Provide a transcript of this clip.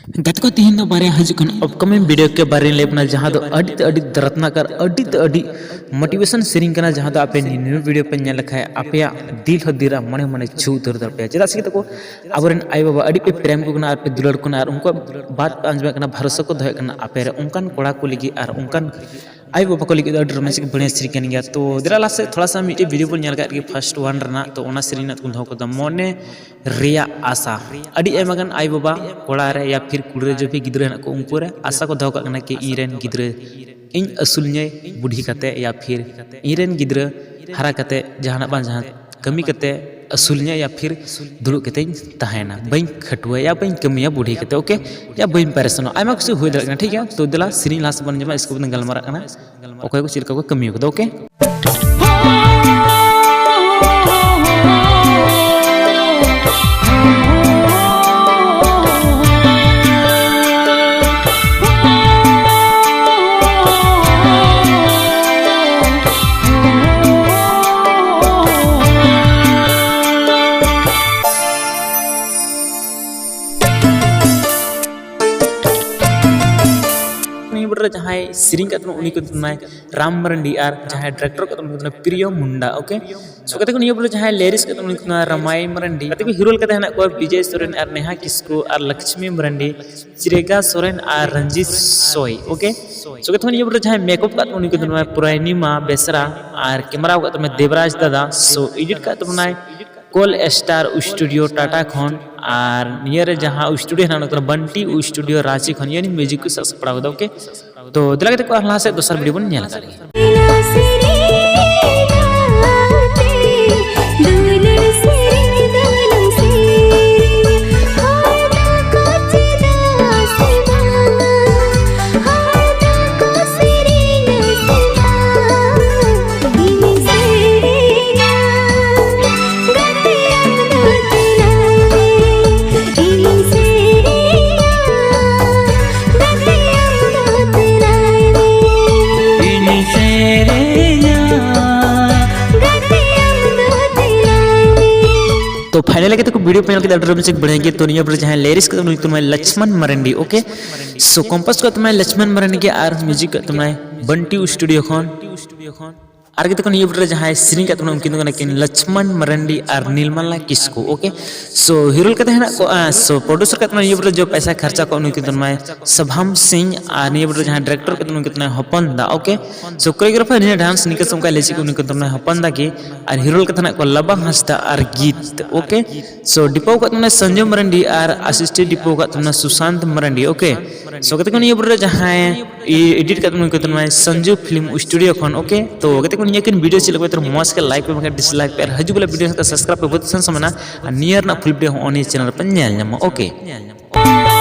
गत को तीन बारे हजन अपकमिंग वीडियो के बारे में लेना जहाँ तो अड़ी दरत्नाकर अड़ी मोटिवेशन सेरिंग करना जहाँ तो आप न्यू वीडियो पे नल लखा आपे दिल हदीरा मने मने छू उतर दरपे चेदा से तको आबरन आई बाबा अड़ी पे प्रेम को ना पे दुलड़ को ना उनको बात आंजमे करना भरोसा को दोहे करना आपे उनकान कोड़ा को लगी और उनकान आई बाबा को लगी रोमांटिक बढ़िया सेरी कन गया तो दिरा लास्ट से थोड़ा सा मिट्टी वीडियो पर नल के फर्स्ट वन रना तो ओना सेरी ना को धो को मोने रिया आशा अड़ी एमगन आई बाबा कोड़ा रे या फिर कुड़े जो भी गिद्रे ना को उनको रे आशा को धो करना कि इरेन गिद्रे इन असुल ने बुढ़ी कते या फिर इरेन गिद्रे हरा कते जहाना बा जहां कमी कते असुल ने या फिर दुलु कते तहना बइन खटुआ या बइन कमिया बुढ़ी कते ओके या बइन परेशान आयमा कुछ हुई दरना ठीक है तो दिला सिरी लास्ट बन जमा इसको बन गलमारा करना ओके को चिलका को कमी को ओके जहाँ सिरिंग का उनी को राम मरंडी और जहाँ डायरेक्टर का प्रिय मुंडा ओके सो कहते को बोले जहाँ लेरिस का उनी रमाई मरंडी कहते हिरोल का है को विजय सोरेन और नेहा किस्कू और लक्ष्मी मरंडी चिरेगा सोरेन और रंजीत सोय ओके सो कहते बोले जहाँ मेकअप का उनी को पुरानिमा बेसरा और कैमरा का देवराज दादा सो एडिट का कॉल स्टार स्टूडियो टाटा खन और नियर जहाँ स्टूडियो है बंटी स्टूडियो रांची खन यानी म्यूजिक को सपड़ा ओके तो दिला को हला से दोसर वीडियो बन नेल तो फाइनल के वीडियो पे के रोमांटिक बढ़ेंगे तो निया पर जहां लिरिक्स का तुम्हें Laxman Marandi okay so compass का तुम्हें लक्ष्मण मरंडी के और म्यूजिक का तुम्हें बंटी स्टूडियो खन आर के निया पर जहां सिरिंग का तुम्हें उनकिन लक्ष्मण मरंडी और नीलमला किस्कू ओके सो हीरो का है को सो प्रोड्यूसर का निया पर जो पैसा खर्चा का उनकी तुम्हें सभाम सिंह और निया पर जहां डायरेक्टर का तुम्हें हपन दा ओके सो कोरियोग्राफर ने डांस निकस उनका लेसी को उनकी तुम्हें हपन दा की और हीरो का को लबा हंसदा और गीत ओके सो डिपो का तुमने संजय मरंडी और असिस्टेंट डिपो का तुमने सुशांत मरंडी ओके सो कहते निया पर जहां एडिट का तुमने संजू फिल्म स्टूडियो खन ओके तो कहते निया किन वीडियो चले तो मॉस के लाइक पे डिसलाइक पे हजूला वीडियो सब्सक्राइब पे बहुत संसमना नियर ना फुल वीडियो ऑन चैनल पर ओके।